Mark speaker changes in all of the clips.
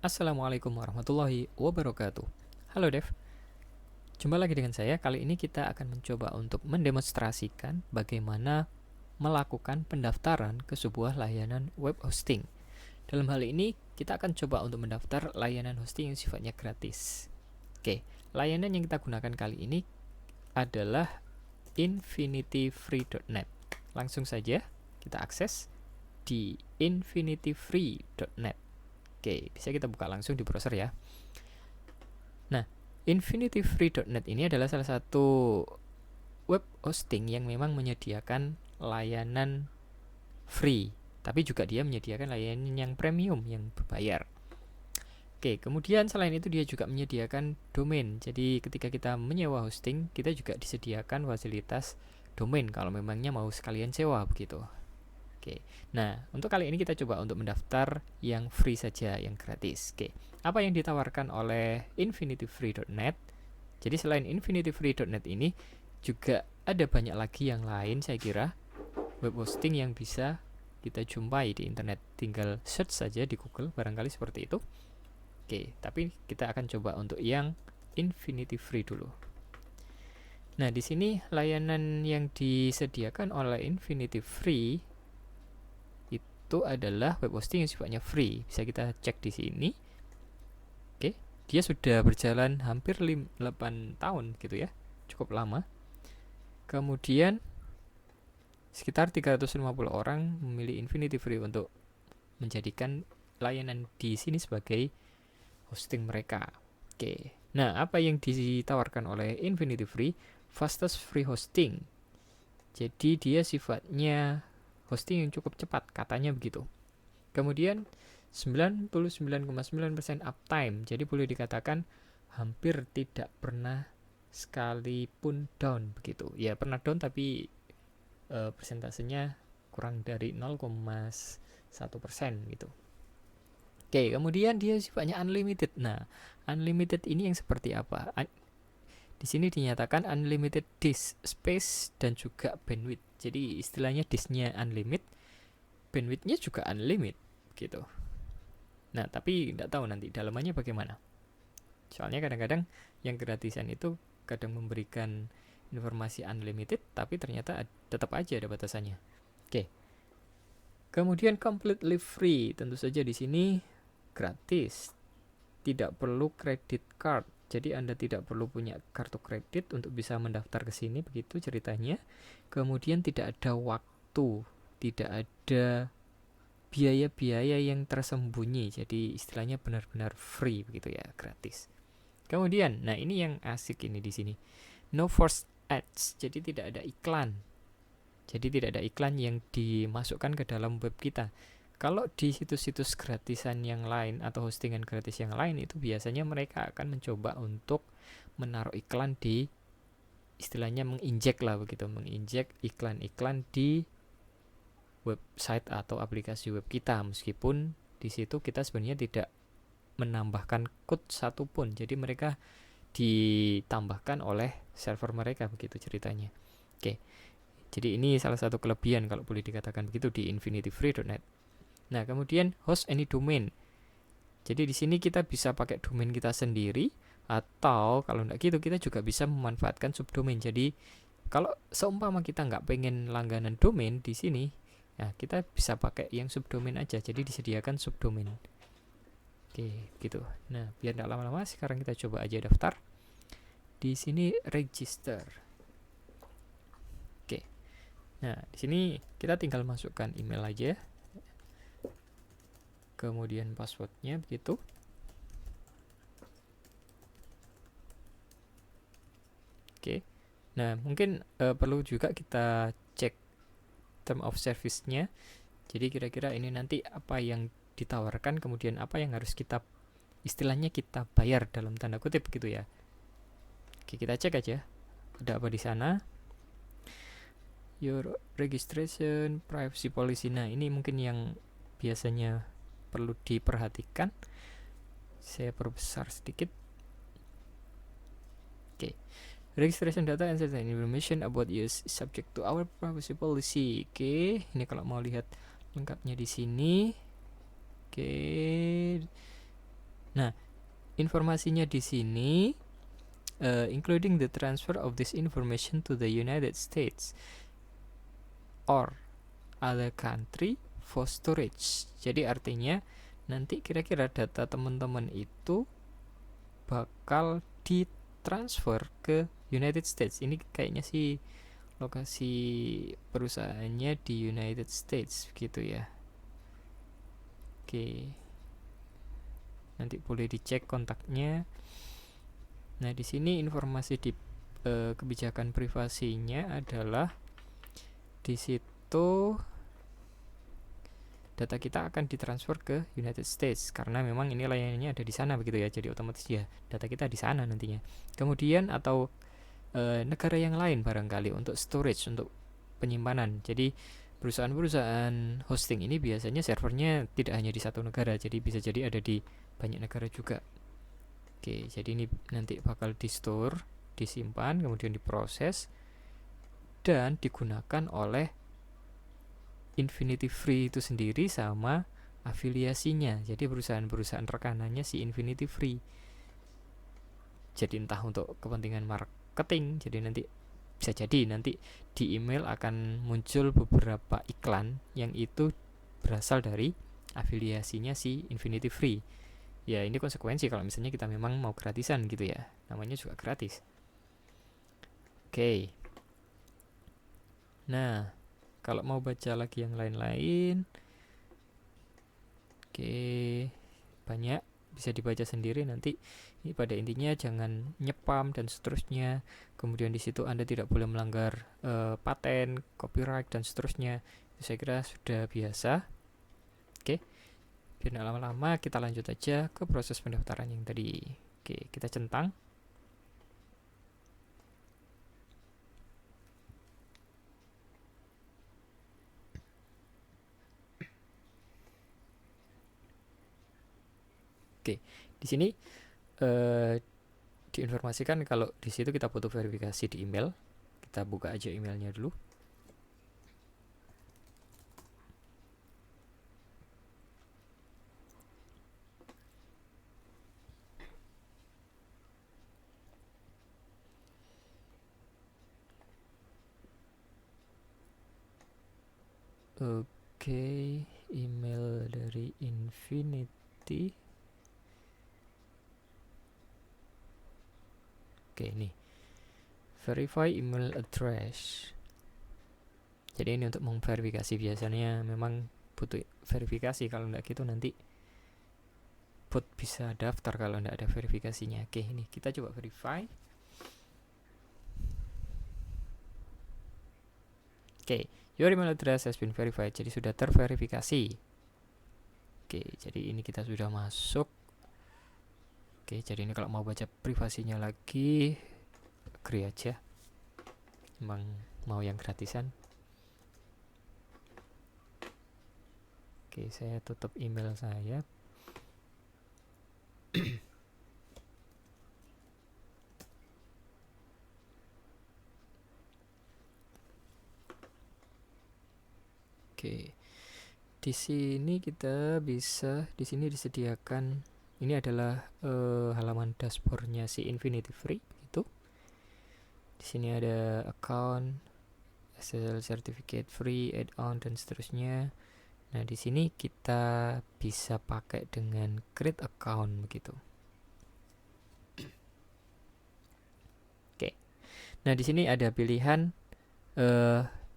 Speaker 1: Assalamualaikum warahmatullahi wabarakatuh. Halo Dev, jumpa lagi dengan saya. Kali ini kita akan mencoba untuk mendemonstrasikan bagaimana melakukan pendaftaran ke sebuah layanan web hosting. Dalam hal ini, kita akan coba untuk mendaftar layanan hosting yang sifatnya gratis. Oke, layanan yang kita gunakan kali ini adalah infinityfree.net. Langsung saja kita akses di infinityfree.net. Oke, bisa kita buka langsung di browser ya. Nah, infinityfree.net ini adalah salah satu web hosting yang memang menyediakan layanan free, tapi juga dia menyediakan layanan yang premium, yang berbayar. Oke, kemudian selain itu dia juga menyediakan domain. Jadi ketika kita menyewa hosting, kita juga disediakan fasilitas domain kalau memangnya mau sekalian sewa begitu. Oke, nah untuk kali ini kita coba untuk mendaftar yang free saja, yang gratis. Oke, apa yang ditawarkan oleh infinityfree.net? Jadi selain infinityfree.net ini juga ada banyak lagi yang lain, saya kira web hosting yang bisa kita jumpai di internet. Tinggal search saja di Google, barangkali seperti itu. Oke, tapi kita akan coba untuk yang Infinity Free dulu. Nah, di sini layanan yang disediakan oleh Infinity Free itu adalah web hosting yang sifatnya free. Bisa kita cek di sini. Oke, dia sudah berjalan hampir 8 tahun gitu ya. Cukup lama. Kemudian sekitar 350 orang memilih Infinity Free untuk menjadikan layanan di sini sebagai hosting mereka. Oke. Nah, apa yang ditawarkan oleh Infinity Free? Fastest free hosting. Jadi dia sifatnya hosting yang cukup cepat, katanya begitu. Kemudian 99,9% uptime. Jadi boleh dikatakan hampir tidak pernah sekalipun down begitu. Ya, pernah down tapi persentasenya kurang dari 0,1% gitu. Oke, kemudian dia sifatnya unlimited. Nah, unlimited ini yang seperti apa? Di sini dinyatakan unlimited disk space dan juga bandwidth. Jadi istilahnya disknya unlimited, bandwidthnya juga unlimited gitu. Nah, tapi tidak tahu nanti dalamannya bagaimana. Soalnya kadang-kadang yang gratisan itu kadang memberikan informasi unlimited, tapi ternyata tetap aja ada batasannya. Oke. Kemudian completely free, tentu saja di sini gratis. Tidak perlu credit card. Jadi Anda tidak perlu punya kartu kredit untuk bisa mendaftar ke sini, begitu ceritanya. Kemudian tidak ada waktu, tidak ada biaya-biaya yang tersembunyi. Jadi istilahnya benar-benar free begitu ya, gratis. Kemudian, nah ini yang asik ini di sini. No forced ads. Jadi tidak ada iklan. Jadi tidak ada iklan yang dimasukkan ke dalam web kita. Kalau di situs-situs gratisan yang lain atau hostingan gratis yang lain itu biasanya mereka akan mencoba untuk menaruh iklan di, istilahnya menginjek lah begitu, menginjek iklan-iklan di website atau aplikasi web kita, meskipun di situ kita sebenarnya tidak menambahkan code satupun. Jadi mereka ditambahkan oleh server mereka begitu ceritanya. Oke. Jadi ini salah satu kelebihan kalau boleh dikatakan begitu di infinityfree.net. Nah, kemudian host any domain. Jadi di sini kita bisa pakai domain kita sendiri, atau kalau enggak gitu kita juga bisa memanfaatkan subdomain. Jadi kalau seumpama kita nggak pengen langganan domain di sini, nah kita bisa pakai yang subdomain aja. Jadi disediakan subdomain. Oke, gitu. Nah, biar nggak lama-lama, sekarang kita coba aja daftar. Di sini register. Oke. Nah, di sini kita tinggal masukkan email aja. Kemudian passwordnya begitu. Oke. Nah, mungkin perlu juga kita cek term of service-nya. Jadi kira-kira ini nanti apa yang ditawarkan, kemudian apa yang harus kita, istilahnya kita bayar dalam tanda kutip gitu ya. Oke, kita cek aja. Ada apa di sana? Your registration privacy policy. Nah, ini mungkin yang biasanya perlu diperhatikan. Saya perbesar sedikit. Oke. Registration data and certain information about you is subject to our privacy policy. Oke, ini kalau mau lihat lengkapnya di sini. Oke. Nah, informasinya di sini including the transfer of this information to the United States or other country for storage. Jadi artinya nanti kira-kira data teman-teman itu bakal ditransfer ke United States. Ini kayaknya sih lokasi perusahaannya di United States gitu ya. Oke. Nanti boleh dicek kontaknya. Nah, di sini informasi di kebijakan privasinya adalah di situ data kita akan ditransfer ke United States karena memang ini layanannya ada di sana begitu ya. Jadi otomatis ya data kita di sana nantinya. Kemudian atau negara yang lain barangkali untuk storage, untuk penyimpanan. Jadi perusahaan-perusahaan hosting ini biasanya servernya tidak hanya di satu negara, jadi bisa jadi ada di banyak negara juga. Oke, jadi ini nanti bakal di store, disimpan, kemudian diproses dan digunakan oleh Infinity Free itu sendiri sama afiliasinya. Jadi perusahaan-perusahaan rekanannya si Infinity Free. Jadi entah untuk kepentingan marketing, jadi nanti bisa jadi nanti di email akan muncul beberapa iklan yang itu berasal dari afiliasinya si Infinity Free. Ya ini konsekuensi kalau misalnya kita memang mau gratisan gitu ya, namanya juga gratis. Oke. Nah, kalau mau baca lagi yang lain-lain, oke, banyak bisa dibaca sendiri nanti. Ini pada intinya jangan nyepam dan seterusnya. Kemudian di situ Anda tidak boleh melanggar paten, copyright dan seterusnya. Itu saya kira sudah biasa. Oke. Biar nggak lama-lama, kita lanjut aja ke proses pendaftaran yang tadi. Oke, kita centang. Oke, di sini diinformasikan kalau di situ kita butuh verifikasi di email. Kita buka aja emailnya dulu. Oke, email dari Infinity. Oke, ini verify email address. Jadi ini untuk memverifikasi, biasanya memang butuh verifikasi. Kalau enggak gitu nanti bot bisa daftar kalau enggak ada verifikasinya. Oke, ini kita coba verify. Oke, your email address has been verified. Jadi sudah terverifikasi. Oke, jadi ini kita sudah masuk. Oke, jadi ini kalau mau baca privasinya lagi, agree aja. Emang mau yang gratisan. Oke, saya tutup email saya. Oke, di sini kita bisa, di sini disediakan, ini adalah halaman dashboardnya si Infinity Free itu. Di sini ada account, SSL certificate free, add-on dan seterusnya. Nah, di sini kita bisa pakai dengan create account begitu. Oke. Nah, di sini ada pilihan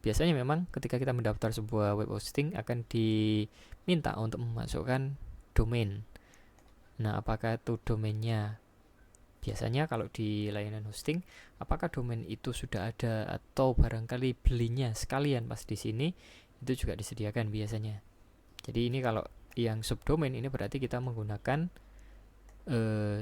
Speaker 1: biasanya memang ketika kita mendaftar sebuah web hosting akan diminta untuk memasukkan domain. Nah, apakah itu domainnya? Biasanya kalau di layanan hosting, apakah domain itu sudah ada atau barangkali belinya sekalian pas di sini, itu juga disediakan biasanya. Jadi ini kalau yang subdomain ini berarti kita menggunakan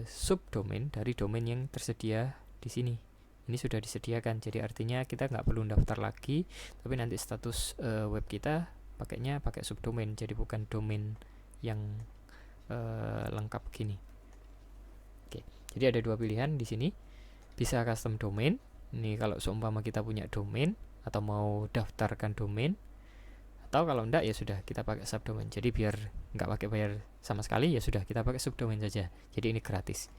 Speaker 1: subdomain dari domain yang tersedia di sini. Ini sudah disediakan, jadi artinya kita nggak perlu daftar lagi, tapi nanti status web kita pakainya pakai subdomain, jadi bukan domain yang lengkap gini. Oke, jadi ada dua pilihan di sini, bisa custom domain. Ini kalau seumpama kita punya domain atau mau daftarkan domain, atau kalau enggak ya sudah kita pakai subdomain. Jadi biar nggak pakai bayar sama sekali, ya sudah kita pakai subdomain saja. Jadi ini gratis.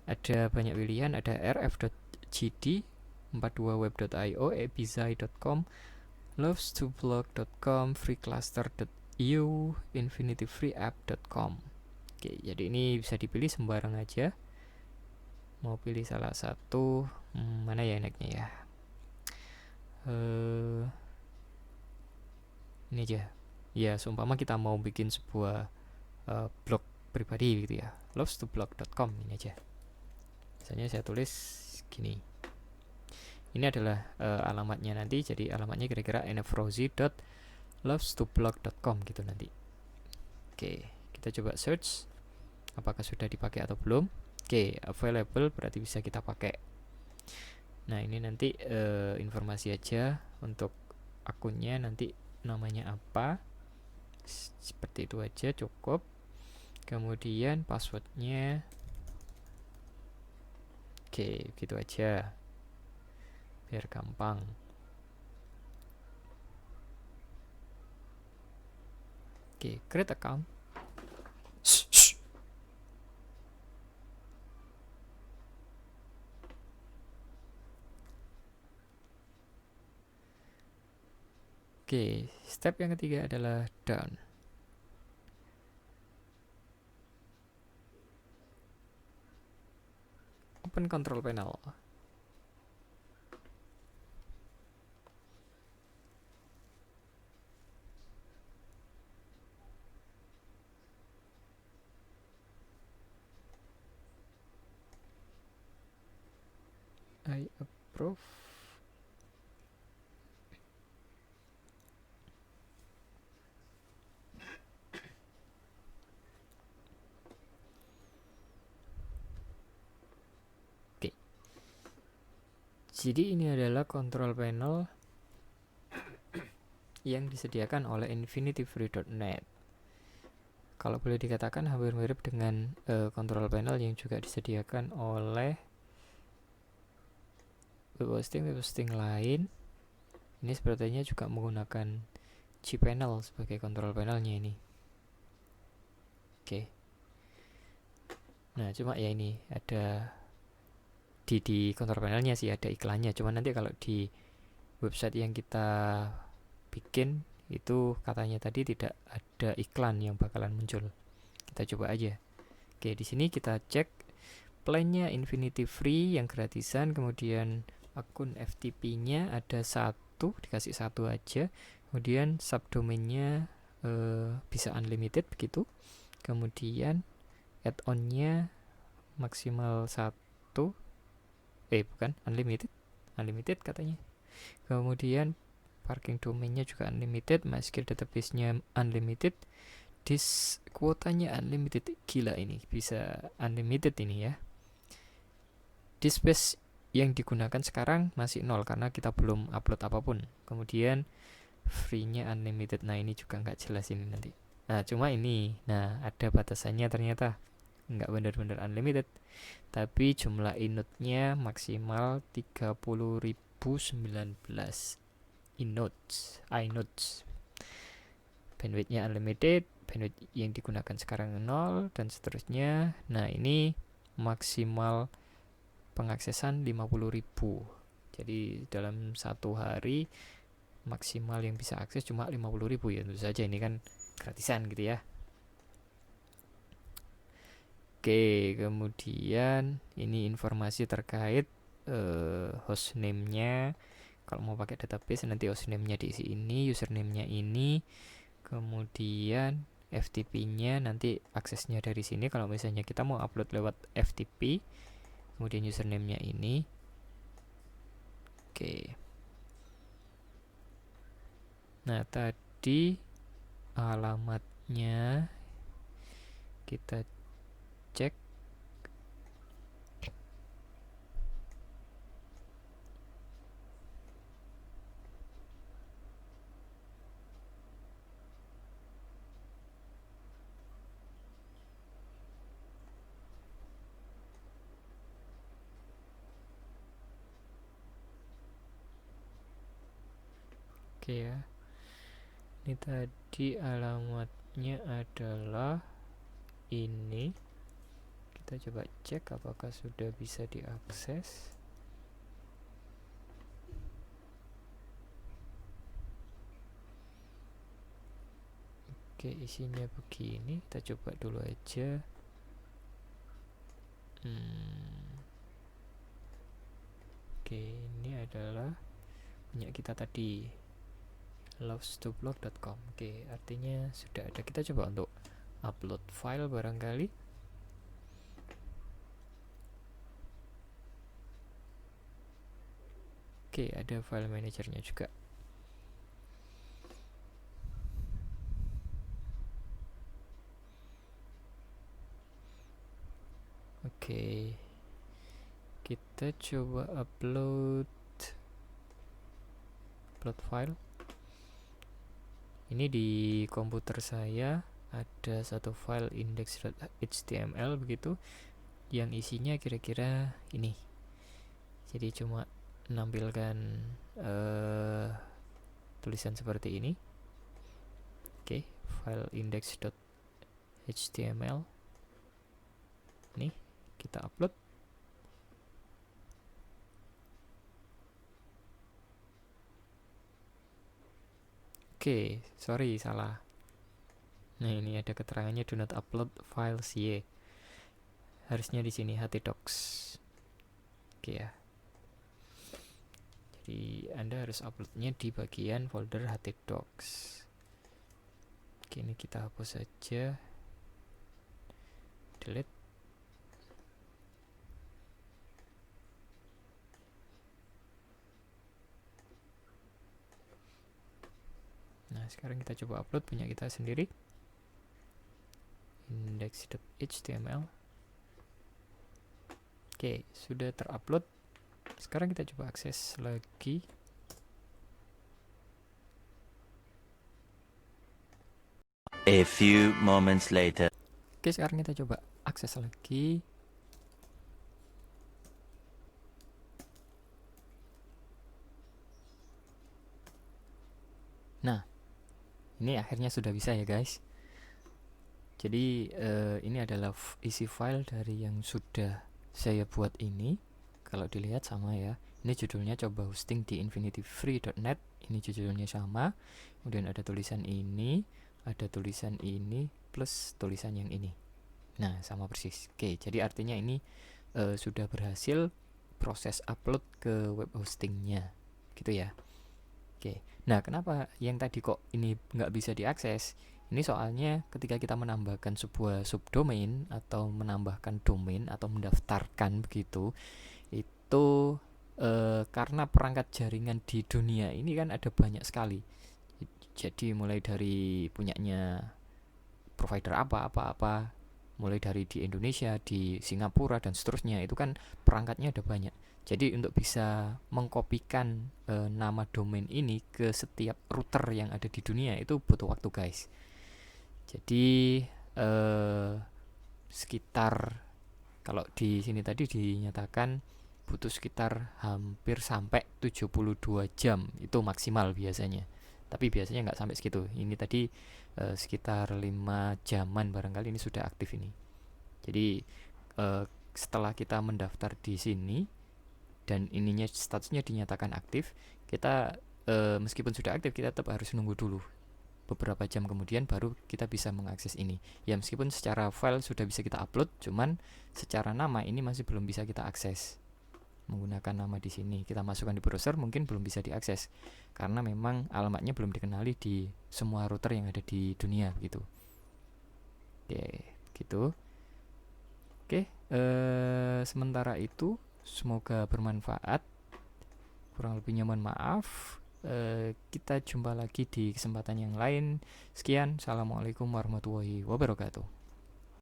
Speaker 1: Ada banyak pilihan, ada rf.gd, 42web.io, epizai.com, loves2blog.com, freecluster.io, infinityfreeapp.com. Oke, jadi ini bisa dipilih sembarang aja. Mau pilih salah satu, mana ya enaknya ya? Ini aja. Ya, seumpama kita mau bikin sebuah blog pribadi gitu ya, loves2blog.com ini aja. Misalnya saya tulis gini. Ini adalah alamatnya nanti. Jadi alamatnya kira-kira nfrozy.loves2blog.com gitu nanti. Oke, kita coba search apakah sudah dipakai atau belum. Oke, available berarti bisa kita pakai. Nah, ini nanti informasi aja untuk akunnya, nanti namanya apa, seperti itu aja cukup. Kemudian passwordnya, oke, gitu aja biar gampang. Oke, create account. Oke, step yang ketiga adalah done. Open control panel. I approve. Oke. Jadi ini adalah control panel yang disediakan oleh infinityfree.net. Kalau boleh dikatakan hampir mirip dengan control panel yang juga disediakan oleh web hosting lain. Ini sepertinya juga menggunakan cPanel sebagai control panelnya ini. Oke. Nah, cuma ya ini ada di control panelnya sih ada iklannya. Cuma nanti kalau di website yang kita bikin itu katanya tadi tidak ada iklan yang bakalan muncul. Kita coba aja. Oke, di sini kita cek plannya Infinity Free yang gratisan, kemudian akun FTP-nya ada satu, dikasih satu aja. Kemudian subdomainnya bisa unlimited begitu. Kemudian add-onnya maksimal satu, bukan unlimited katanya. Kemudian parking domainnya juga unlimited, MySQL database-nya unlimited, disk kuotanya unlimited. Gila ini, bisa unlimited ini ya. Disk space yang digunakan sekarang masih 0 karena kita belum upload apapun. Kemudian free-nya unlimited. Nah, ini juga nggak jelas ini nanti. Nah, cuma ini, nah ada batasannya ternyata. Nggak benar-benar unlimited. Tapi jumlah inode-nya maksimal 30.019 inodes. Bandwidth-nya unlimited, bandwidth yang digunakan sekarang 0 dan seterusnya. Nah, ini maksimal pengaksesan 50.000. Jadi dalam satu hari maksimal yang bisa akses cuma 50.000 ya. Tentu saja ini kan gratisan gitu ya. Oke, kemudian ini informasi terkait hostname-nya. Kalau mau pakai database nanti hostname-nya diisi ini, username-nya ini, kemudian FTP-nya nanti aksesnya dari sini. Kalau misalnya kita mau upload lewat FTP, kemudian username-nya ini. Oke. Nah, tadi alamatnya kita cek. Oke ya. Ini tadi alamatnya adalah ini. Kita coba cek apakah sudah bisa diakses. Oke, isinya begini. Kita coba dulu aja. Oke, ini adalah punya kita tadi, loves2blog.com. Oke, artinya sudah ada. Kita coba untuk upload file barangkali. Oke, ada file manajernya juga. Oke, kita coba upload file. Ini di komputer saya ada satu file index.html begitu, yang isinya kira-kira ini. Jadi cuma menampilkan tulisan seperti ini. Oke, file index.html. Nih, kita upload. Oke, sorry salah. Nah, ini ada keterangannya do not upload files y. Harusnya di sini htdocs. Oke ya. Jadi Anda harus uploadnya di bagian folder htdocs. Oke, ini kita hapus saja. Delete. Nah, sekarang kita coba upload punya kita sendiri, index.html. Oke, sudah terupload. Sekarang kita coba akses lagi.
Speaker 2: A few moments later.
Speaker 1: Oke, sekarang kita coba akses lagi. Nah, ini akhirnya sudah bisa ya guys. Jadi ini adalah isi file dari yang sudah saya buat ini. Kalau dilihat sama ya. Ini judulnya coba hosting di infinityfree.net. Ini judulnya sama. Kemudian ada tulisan ini, ada tulisan ini, plus tulisan yang ini. Nah, sama persis. Oke, jadi artinya ini sudah berhasil proses upload ke web hostingnya, gitu ya. Oke, nah kenapa yang tadi kok ini nggak bisa diakses? Ini soalnya ketika kita menambahkan sebuah subdomain atau menambahkan domain atau mendaftarkan begitu, itu karena perangkat jaringan di dunia ini kan ada banyak sekali. Jadi mulai dari punyanya provider apa, mulai dari di Indonesia, di Singapura dan seterusnya, itu kan perangkatnya ada banyak. Jadi untuk bisa mengkopikan nama domain ini ke setiap router yang ada di dunia itu butuh waktu guys. Jadi sekitar, kalau di sini tadi dinyatakan butuh sekitar hampir sampai 72 jam itu maksimal biasanya. Tapi biasanya nggak sampai segitu. Ini tadi sekitar 5 jaman barangkali ini sudah aktif ini. Jadi setelah kita mendaftar di sini dan ininya statusnya dinyatakan aktif, kita meskipun sudah aktif kita tetap harus nunggu dulu beberapa jam, kemudian baru kita bisa mengakses ini. Ya meskipun secara file sudah bisa kita upload, cuman secara nama ini masih belum bisa kita akses. Menggunakan nama di sini kita masukkan di browser mungkin belum bisa diakses karena memang alamatnya belum dikenali di semua router yang ada di dunia gitu. Oke, gitu. Oke, sementara itu semoga bermanfaat. Kurang lebihnya mohon maaf. Kita jumpa lagi di kesempatan yang lain. Sekian, assalamualaikum warahmatullahi wabarakatuh.